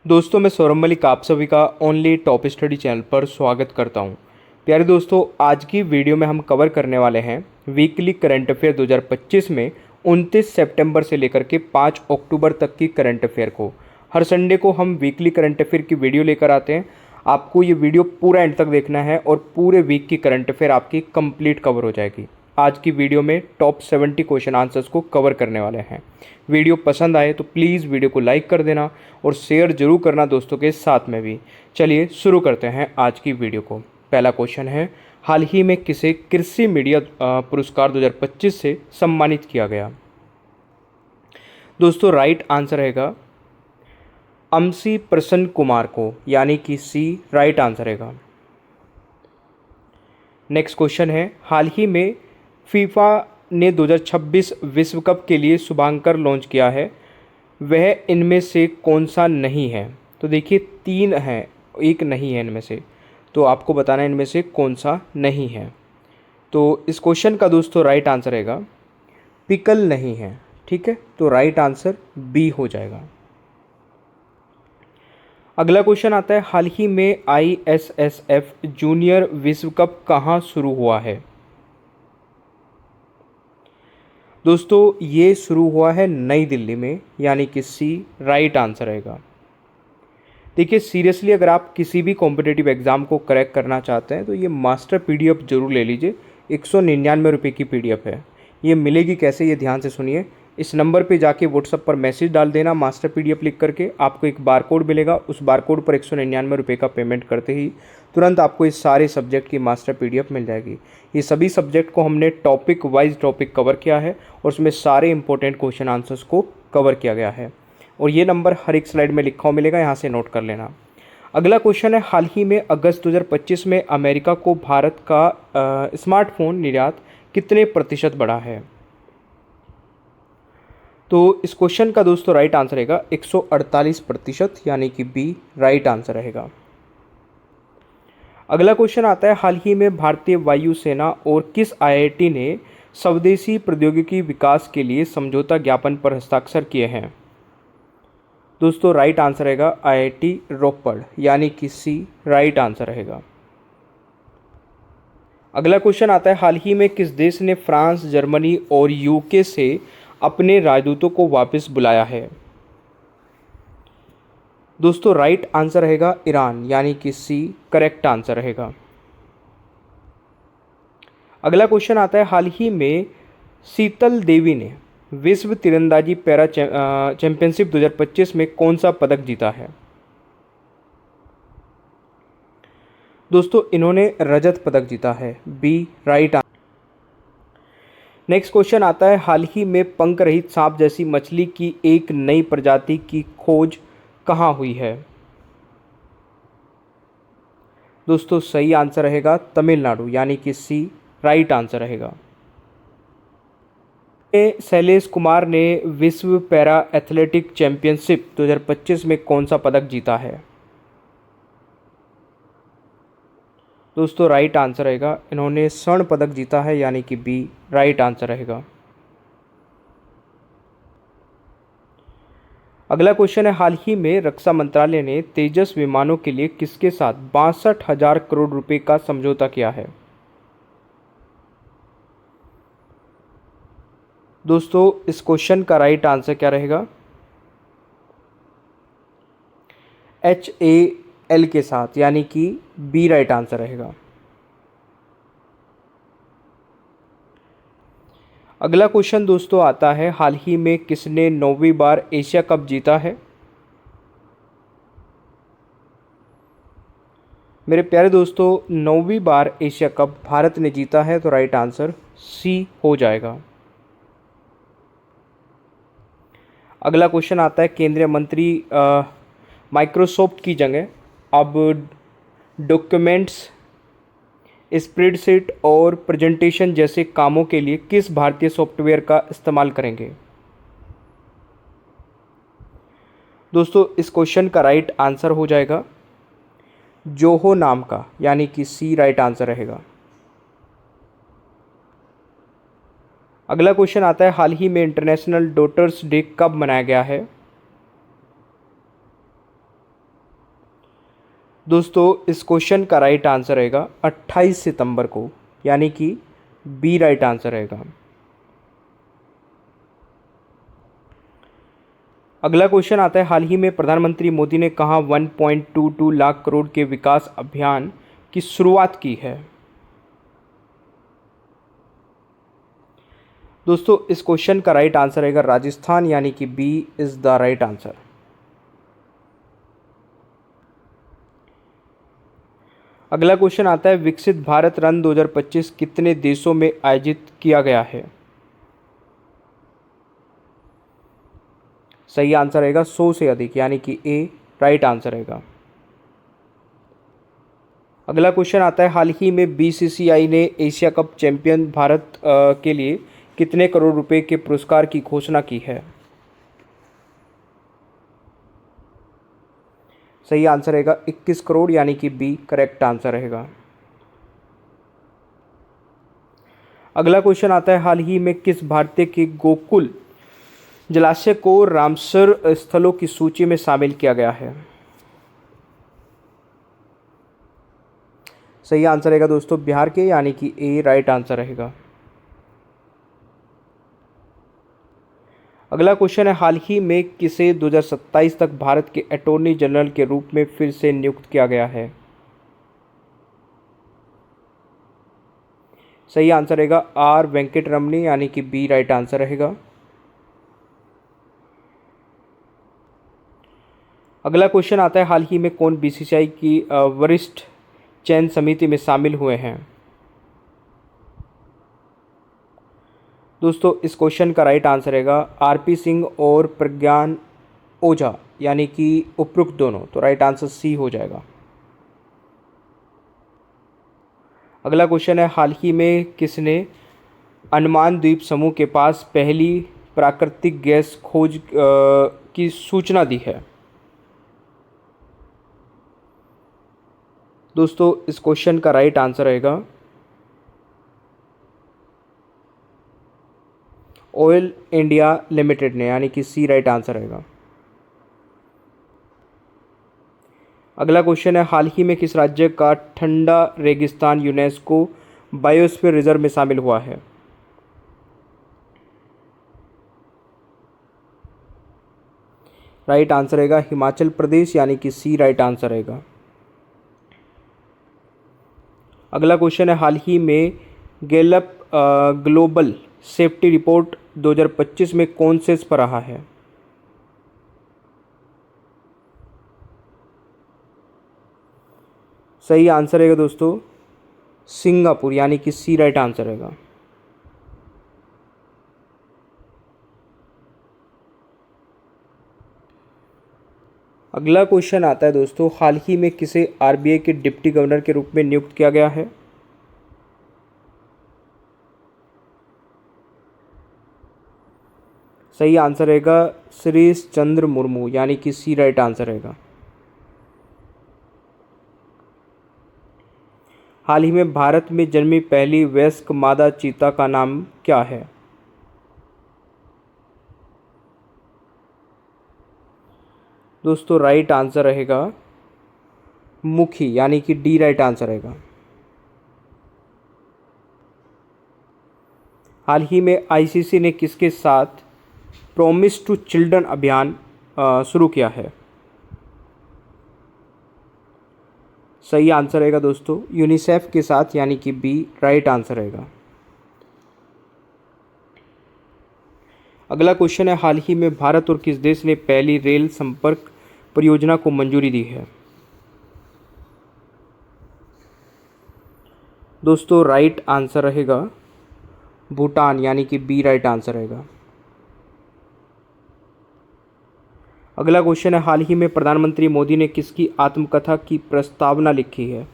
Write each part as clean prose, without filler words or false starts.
दोस्तों मैं सौरभ मलिक आप सभी का ओनली टॉप स्टडी चैनल पर स्वागत करता हूं। प्यारे दोस्तों, आज की वीडियो में हम कवर करने वाले हैं वीकली करंट अफेयर 2025 में 29 सितंबर से लेकर के 5 अक्टूबर तक की करंट अफेयर को। हर संडे को हम वीकली करंट अफेयर की वीडियो लेकर आते हैं। आपको ये वीडियो पूरा एंड तक देखना है और पूरे वीक की करंट अफेयर आपकी कंप्लीट कवर हो जाएगी। आज की वीडियो में टॉप 70 क्वेश्चन आंसर्स को कवर करने वाले हैं। वीडियो पसंद आए तो प्लीज़ वीडियो को लाइक कर देना और शेयर जरूर करना दोस्तों के साथ में भी। चलिए शुरू करते हैं आज की वीडियो को। पहला क्वेश्चन है, हाल ही में किसे कृषि मीडिया पुरस्कार 2025 से सम्मानित किया गया? दोस्तों राइट आंसर रहेगा अमसी प्रसन्न कुमार को, यानी कि सी राइट आंसर रहेगा। नेक्स्ट क्वेश्चन है, हाल ही में फीफा ने 2026 विश्व कप के लिए शुभांकर लॉन्च किया है, वह इनमें से कौन सा नहीं है? तो देखिए तीन हैं, एक नहीं है इनमें से, तो आपको बताना है इनमें से कौन सा नहीं है। तो इस क्वेश्चन का दोस्तों राइट आंसर रहेगा पिकल नहीं है। ठीक है, तो राइट आंसर बी हो जाएगा। अगला क्वेश्चन आता है, हाल ही में ISSF जूनियर विश्व कप कहाँ शुरू हुआ है? दोस्तों ये शुरू हुआ है नई दिल्ली में, यानी कि सी राइट आंसर रहेगा। देखिए सीरियसली अगर आप किसी भी कॉम्पिटिटिव एग्ज़ाम को क्रैक करना चाहते हैं तो ये मास्टर PDF जरूर ले लीजिए। 199 रुपये की PDF है। ये मिलेगी कैसे, ये ध्यान से सुनिए। इस नंबर पे जाके व्हाट्सअप पर मैसेज डाल देना मास्टर PDF लिख करके, आपको एक बारकोड मिलेगा। उस बारकोड पर 199 रुपये का पेमेंट करते ही तुरंत आपको इस सारे सब्जेक्ट की मास्टर PDF मिल जाएगी। ये सभी सब्जेक्ट को हमने टॉपिक वाइज टॉपिक कवर किया है और उसमें सारे इंपॉर्टेंट क्वेश्चन आंसर्स को कवर किया गया है और ये नंबर हर एक स्लाइड में लिखा हुआ मिलेगा, यहाँ से नोट कर लेना। अगला क्वेश्चन है, हाल ही में अगस्त 2025 में अमेरिका को भारत का स्मार्टफोन निर्यात कितने प्रतिशत बढ़ा है? तो इस क्वेश्चन का दोस्तों राइट आंसर रहेगा 148%, यानी कि बी राइट आंसर रहेगा। अगला क्वेश्चन आता है, हाल ही में भारतीय वायुसेना और किस IIT ने स्वदेशी प्रौद्योगिकी विकास के लिए समझौता ज्ञापन पर हस्ताक्षर किए हैं? दोस्तों राइट आंसर रहेगा IIT रोपड़, यानी कि सी राइट आंसर रहेगा। अगला क्वेश्चन आता है, हाल ही में किस देश ने फ्रांस, जर्मनी और UK से अपने राजदूतों को वापस बुलाया है? दोस्तों राइट आंसर रहेगा ईरान, यानी कि सी करेक्ट आंसर रहेगा। अगला क्वेश्चन आता है, हाल ही में शीतल देवी ने विश्व तीरंदाजी पैरा चैंपियनशिप 2025 में कौन सा पदक जीता है? दोस्तों इन्होंने रजत पदक जीता है, B right answer. Next question आता है, हाल ही में पंख रहित सांप जैसी मछली की एक नई प्रजाति की खोज कहाँ हुई है? दोस्तों सही आंसर रहेगा तमिलनाडु, यानी कि सी राइट आंसर रहेगा। शैलेश कुमार ने विश्व पैरा एथलेटिक चैंपियनशिप 2025 में कौन सा पदक जीता है? दोस्तों राइट आंसर रहेगा इन्होंने स्वर्ण पदक जीता है, यानी कि बी राइट आंसर रहेगा। अगला क्वेश्चन है, हाल ही में रक्षा मंत्रालय ने तेजस विमानों के लिए किसके साथ 62,000 करोड़ रुपए का समझौता किया है? दोस्तों इस क्वेश्चन का राइट आंसर क्या रहेगा? HAL के साथ, यानी कि बी राइट आंसर रहेगा। अगला क्वेश्चन दोस्तों आता है, हाल ही में किसने 9वीं बार एशिया कप जीता है? मेरे प्यारे दोस्तों 9वीं बार एशिया कप भारत ने जीता है, तो राइट आंसर सी हो जाएगा। अगला क्वेश्चन आता है, केंद्रीय मंत्री माइक्रोसॉफ्ट की जगह अब डॉक्यूमेंट्स, स्प्रेडशीट और प्रेजेंटेशन जैसे कामों के लिए किस भारतीय सॉफ्टवेयर का इस्तेमाल करेंगे? दोस्तों इस क्वेश्चन का राइट आंसर हो जाएगा जोहो नाम का, यानी कि सी राइट आंसर रहेगा। अगला क्वेश्चन आता है, हाल ही में इंटरनेशनल डॉटर्स डे कब मनाया गया है? दोस्तों इस क्वेश्चन का राइट आंसर रहेगा 28 सितंबर को, यानी कि बी राइट आंसर रहेगा। अगला क्वेश्चन आता है, हाल ही में प्रधानमंत्री मोदी ने कहाँ 1.22 लाख करोड़ के विकास अभियान की शुरुआत की है। दोस्तों इस क्वेश्चन का राइट आंसर रहेगा राजस्थान, यानी कि B is the right answer. अगला क्वेश्चन आता है, विकसित भारत रन 2025 कितने देशों में आयोजित किया गया है। सही आंसर रहेगा 100 से अधिक, यानी कि ए राइट आंसर रहेगा। अगला क्वेश्चन आता है, हाल ही में बीसीसीआई ने एशिया कप चैंपियन भारत के लिए कितने करोड़ रुपए के पुरस्कार की घोषणा की है। सही आंसर रहेगा 21 करोड़, यानी कि बी करेक्ट आंसर रहेगा। अगला क्वेश्चन आता है, हाल ही में किस भारतीय के गोकुल जलाशय को रामसर स्थलों की सूची में शामिल किया गया है। सही आंसर रहेगा दोस्तों बिहार के, यानी कि ए राइट आंसर रहेगा। अगला क्वेश्चन है, हाल ही में किसे 2027 तक भारत के अटॉर्नी जनरल के रूप में फिर से नियुक्त किया गया है। सही आंसर रहेगा आर वेंकट रमनी, यानी कि बी राइट आंसर रहेगा। अगला क्वेश्चन आता है, हाल ही में कौन बीसीसीआई की वरिष्ठ चयन समिति में शामिल हुए हैं। दोस्तों इस क्वेश्चन का राइट आंसर रहेगा आरपी सिंह और प्रज्ञान ओझा, यानी कि उपरोक्त दोनों, तो राइट आंसर सी हो जाएगा। अगला क्वेश्चन है, हाल ही में किसने अंडमान द्वीप समूह के पास पहली प्राकृतिक गैस खोज की सूचना दी है। दोस्तों इस क्वेश्चन का राइट आंसर रहेगा ऑयल इंडिया लिमिटेड ने, यानी कि सी राइट आंसर रहेगा। अगला क्वेश्चन है, हाल ही में किस राज्य का ठंडा रेगिस्तान यूनेस्को बायोस्फीयर रिजर्व में शामिल हुआ है। राइट आंसर रहेगा हिमाचल प्रदेश, यानी कि सी राइट आंसर रहेगा। अगला क्वेश्चन है, हाल ही में गैलप ग्लोबल सेफ्टी रिपोर्ट 2025 में कौन से पर रहा है। सही आंसर रहेगा दोस्तों सिंगापुर, यानी कि सी राइट आंसर रहेगा। अगला क्वेश्चन आता है दोस्तों, हाल ही में किसे आरबीआई के डिप्टी गवर्नर के रूप में नियुक्त किया गया है। सही आंसर रहेगा सुरेश चंद्र मुर्मू, यानी कि सी राइट आंसर रहेगा। हाल ही में भारत में जन्मी पहली वयस्क मादा चीता का नाम क्या है। दोस्तों राइट आंसर रहेगा मुखी, यानी कि डी राइट आंसर रहेगा। हाल ही में आईसीसी ने किसके साथ प्रॉमिस टू चिल्ड्रन अभियान शुरू किया है। सही आंसर रहेगा दोस्तों यूनिसेफ के साथ, यानी कि बी राइट आंसर रहेगा। अगला क्वेश्चन है, हाल ही में भारत और किस देश ने पहली रेल संपर्क परियोजना को मंजूरी दी है। दोस्तों राइट आंसर रहेगा भूटान, यानी कि बी राइट आंसर रहेगा। अगला क्वेश्चन है, हाल ही में प्रधानमंत्री मोदी ने किसकी आत्मकथा की प्रस्तावना लिखी है।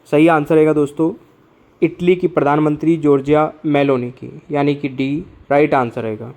सही आंसर रहेगा दोस्तों इटली की प्रधानमंत्री जॉर्जिया मेलोनी की, यानी कि डी राइट आंसर रहेगा।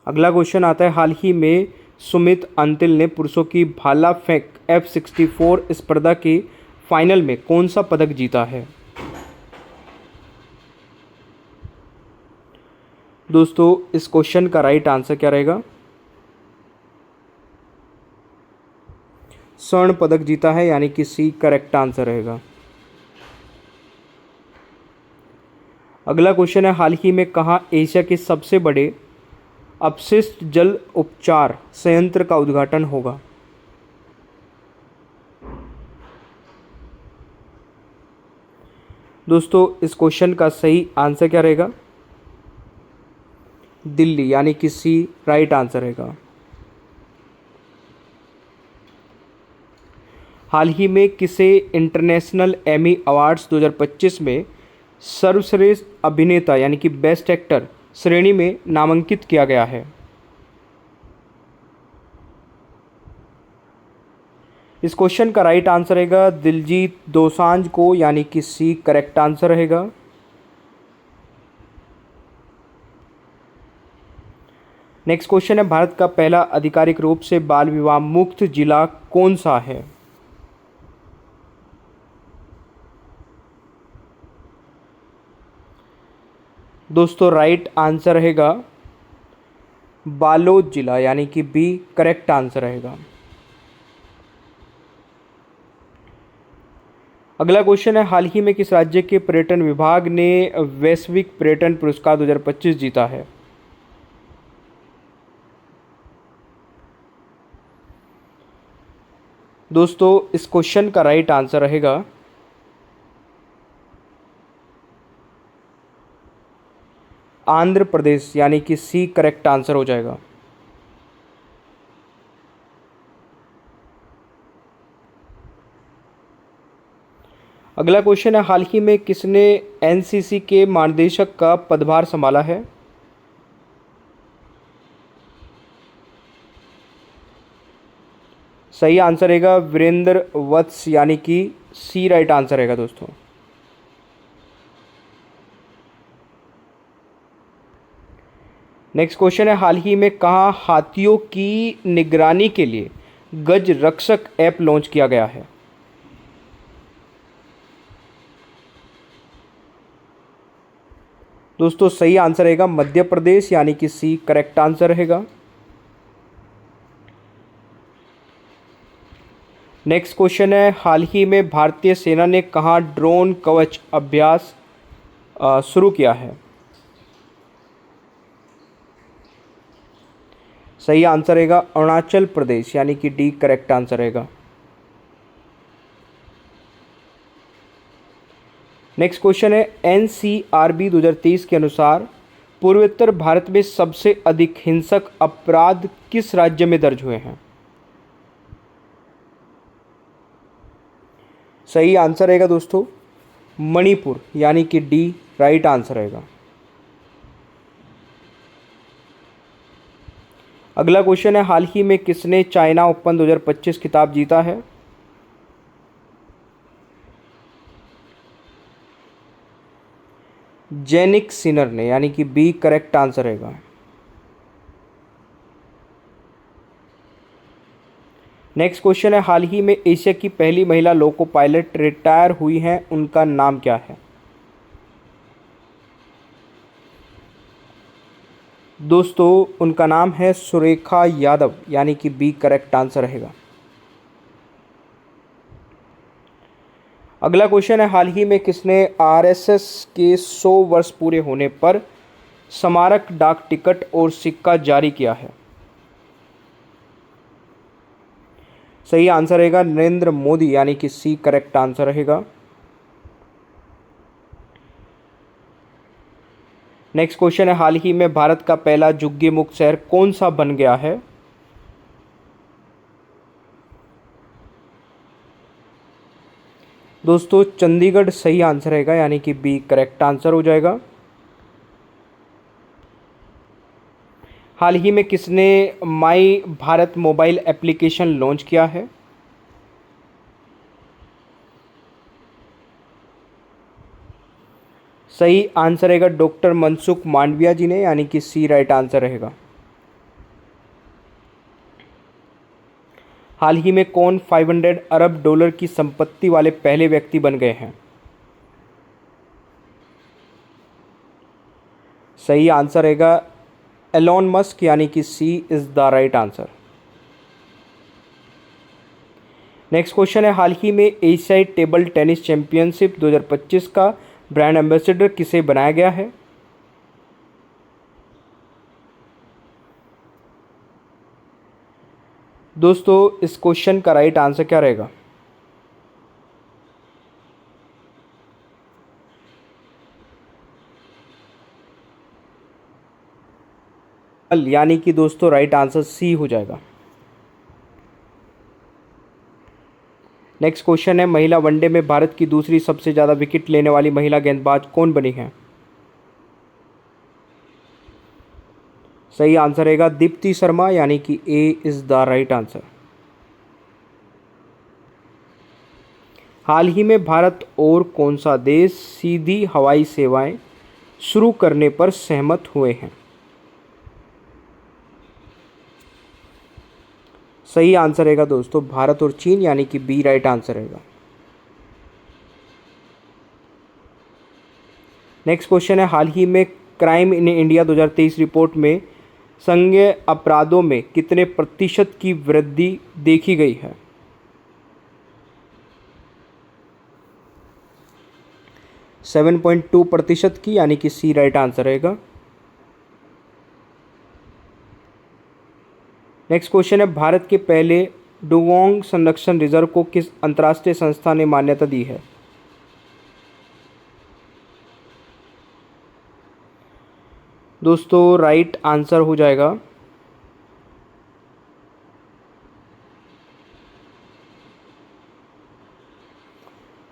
अगला क्वेश्चन आता है, हाल ही में सुमित अंतिल ने पुरुषों की भाला फेंक F64 स्पर्धा के फाइनल में कौन सा पदक जीता है। दोस्तों इस क्वेश्चन का राइट आंसर क्या रहेगा? स्वर्ण पदक जीता है, यानी कि सी करेक्ट आंसर रहेगा। अगला क्वेश्चन है, हाल ही में कहाँ एशिया के सबसे बड़े अपशिष्ट जल उपचार संयंत्र का उद्घाटन होगा? दोस्तों इस क्वेश्चन का सही आंसर क्या रहेगा? दिल्ली, यानी कि सी राइट आंसर रहेगा। हाल ही में किसे इंटरनेशनल एमी अवार्ड्स 2025 में सर्वश्रेष्ठ अभिनेता यानी कि बेस्ट एक्टर श्रेणी में नामांकित किया गया है? इस क्वेश्चन का राइट आंसर रहेगा दिलजीत दोसांझ को, यानी कि सी करेक्ट आंसर रहेगा। नेक्स्ट क्वेश्चन है, भारत का पहला आधिकारिक रूप से बाल विवाह मुक्त जिला कौन सा है? दोस्तों राइट आंसर रहेगा बालोद जिला, यानी कि बी करेक्ट आंसर रहेगा। अगला क्वेश्चन है, हाल ही में किस राज्य के पर्यटन विभाग ने वैश्विक पर्यटन पुरस्कार 2025 जीता है? दोस्तों इस क्वेश्चन का राइट आंसर रहेगा आंध्र प्रदेश, यानी कि सी करेक्ट आंसर हो जाएगा। अगला क्वेश्चन है, हाल ही में किसने एनसीसी के महानिदेशक का पदभार संभाला है? सही आंसर रहेगा वीरेंद्र वत्स, यानी कि सी राइट आंसर रहेगा दोस्तों। नेक्स्ट क्वेश्चन है, हाल ही में कहाँ हाथियों की निगरानी के लिए गज रक्षक ऐप लॉन्च किया गया है? दोस्तों सही आंसर रहेगा मध्य प्रदेश, यानी कि सी करेक्ट आंसर रहेगा। नेक्स्ट क्वेश्चन है, हाल ही में भारतीय सेना ने कहाँ ड्रोन कवच अभ्यास शुरू किया है? सही आंसर रहेगा अरुणाचल प्रदेश, यानी कि डी करेक्ट आंसर रहेगा। नेक्स्ट क्वेश्चन है, एनसीआरबी 2023 के अनुसार पूर्वोत्तर भारत में सबसे अधिक हिंसक अपराध किस राज्य में दर्ज हुए हैं? सही आंसर रहेगा दोस्तों मणिपुर, यानी कि डी राइट आंसर रहेगा। अगला क्वेश्चन है, हाल ही में किसने चाइना ओपन 2025 खिताब जीता है? जेनिक सिनर ने, यानी कि बी करेक्ट आंसर रहेगा। नेक्स्ट क्वेश्चन है, हाल ही में एशिया की पहली महिला लोको पायलट रिटायर हुई हैं, उनका नाम क्या है? दोस्तों उनका नाम है सुरेखा यादव, यानी कि बी करेक्ट आंसर रहेगा। अगला क्वेश्चन है, हाल ही में किसने आरएसएस के 100 वर्ष पूरे होने पर स्मारक डाक टिकट और सिक्का जारी किया है? सही आंसर रहेगा नरेंद्र मोदी, यानी कि सी करेक्ट आंसर रहेगा। नेक्स्ट क्वेश्चन है, हाल ही में भारत का पहला झुग्गी मुक्त शहर कौन सा बन गया है? दोस्तों चंडीगढ़ सही आंसर रहेगा, यानी कि बी करेक्ट आंसर हो जाएगा। हाल ही में किसने माई भारत मोबाइल एप्लीकेशन लॉन्च किया है? सही आंसर रहेगा डॉक्टर मनसुख मांडविया जी ने, यानी कि सी राइट आंसर रहेगा। हाल ही में कौन 500 अरब डॉलर की संपत्ति वाले पहले व्यक्ति बन गए हैं? सही आंसर रहेगा एलोन मस्क, यानी कि C is the right answer. Next question है, हाल ही में एशियाई टेबल टेनिस चैंपियनशिप 2025 का ब्रांड एम्बेसडर किसे बनाया गया है? दोस्तों इस क्वेश्चन का राइट आंसर क्या रहेगा? यानी कि दोस्तों राइट आंसर सी हो जाएगा। नेक्स्ट क्वेश्चन है, महिला वनडे में भारत की दूसरी सबसे ज़्यादा विकेट लेने वाली महिला गेंदबाज कौन बनी है? सही आंसर रहेगा दीप्ति शर्मा, यानी कि A is the right answer. हाल ही में भारत और कौन सा देश सीधी हवाई सेवाएं शुरू करने पर सहमत हुए हैं? सही आंसर रहेगा दोस्तों भारत और चीन, यानी कि बी राइट आंसर रहेगा। नेक्स्ट क्वेश्चन है, हाल ही में क्राइम इन इंडिया 2023 रिपोर्ट में संज्ञेय अपराधों में कितने प्रतिशत की वृद्धि देखी गई है? 7.2% की, यानी कि सी राइट आंसर रहेगा। नेक्स्ट क्वेश्चन है, भारत के पहले डुगोंग संरक्षण रिजर्व को किस अंतर्राष्ट्रीय संस्था ने मान्यता दी है? दोस्तों राइट आंसर हो जाएगा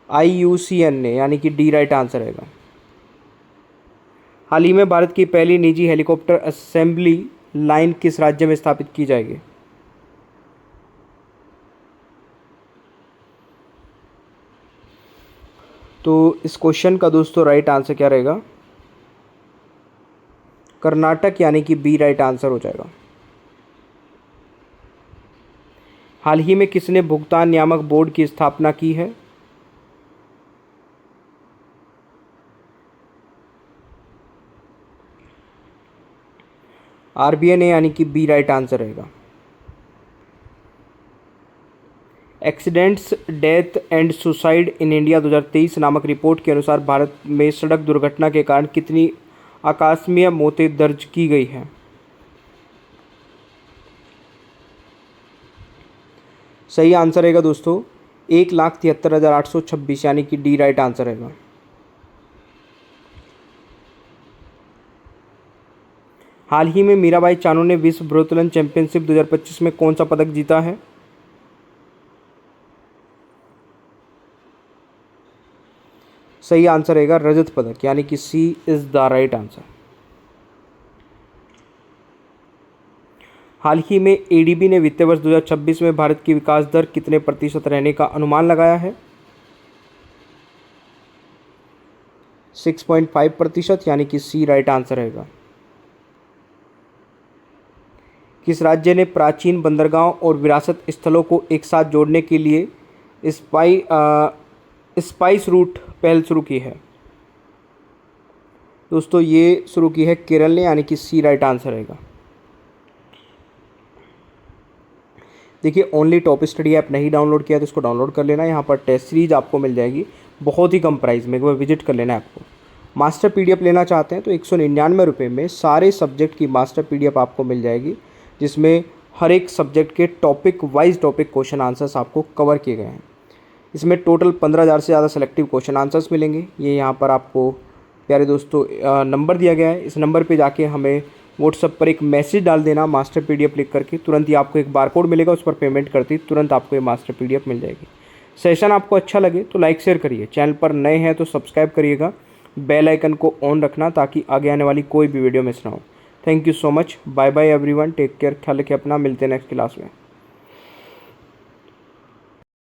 IUCN ने, यानी कि डी राइट आंसर रहेगा। हाल ही में भारत की पहली निजी हेलीकॉप्टर असेंबली लाइन किस राज्य में स्थापित की जाएगी? तो इस क्वेश्चन का दोस्तों राइट आंसर क्या रहेगा? कर्नाटक, यानी कि बी राइट आंसर हो जाएगा। हाल ही में किसने भुगतान नियामक बोर्ड की स्थापना की है? RBI ने, यानी कि बी राइट आंसर रहेगा। Accidents, death and suicide in India 2023 नामक रिपोर्ट के अनुसार भारत में सड़क दुर्घटना के कारण कितनी आकस्मिक मौतें दर्ज की गई हैं? सही आंसर रहेगा दोस्तों 1,73,826, यानी कि डी राइट आंसर रहेगा। हाल ही में मीराबाई चानू ने विश्व भारोत्तोलन चैंपियनशिप 2025 में कौन सा पदक जीता है? सही आंसर रहेगा रजत पदक, यानी कि C is the right answer. हाल ही में ADB ने वित्तीय वर्ष 2026 में भारत की विकास दर कितने प्रतिशत रहने का अनुमान लगाया है? 6.5%, यानी कि सी राइट आंसर रहेगा। किस राज्य ने प्राचीन बंदरगाहों और विरासत स्थलों को एक साथ जोड़ने के लिए स्पाइस रूट पहल शुरू की है? दोस्तों ये शुरू की है केरल ने, यानी कि सी राइट आंसर रहेगा। देखिए ओनली टॉप स्टडी ऐप नहीं डाउनलोड किया तो इसको डाउनलोड कर लेना। यहाँ पर टेस्ट सीरीज आपको मिल जाएगी बहुत ही कम प्राइस में, एक बार विजिट कर लेना आपको। मास्टर PDF लेना चाहते हैं तो 199 रुपये में सारे सब्जेक्ट की मास्टर PDF आपको मिल जाएगी, जिसमें हर एक सब्जेक्ट के topic wise topic question answers आपको कवर किए गए हैं। इसमें टोटल 15,000 से ज़्यादा सेलेक्टिव क्वेश्चन आंसर्स मिलेंगे। ये यहाँ पर आपको प्यारे दोस्तों नंबर दिया गया है, इस नंबर पे जाके हमें व्हाट्सएप पर एक मैसेज डाल देना मास्टर PDF लिख करके, तुरंत ही आपको एक बारकोड मिलेगा, उस पर पेमेंट करती तुरंत आपको ये मास्टर PDF मिल जाएगी। सेशन आपको अच्छा लगे तो लाइक शेयर करिए, चैनल पर नए हैं तो सब्सक्राइब करिएगा, बेल आइकन को ऑन रखना ताकि आगे आने वाली कोई भी वीडियो मिस ना हो। Thank you so much, bye bye everyone, take care, ख्याल रखिए अपना, मिलते हैं नेक्स्ट क्लास में।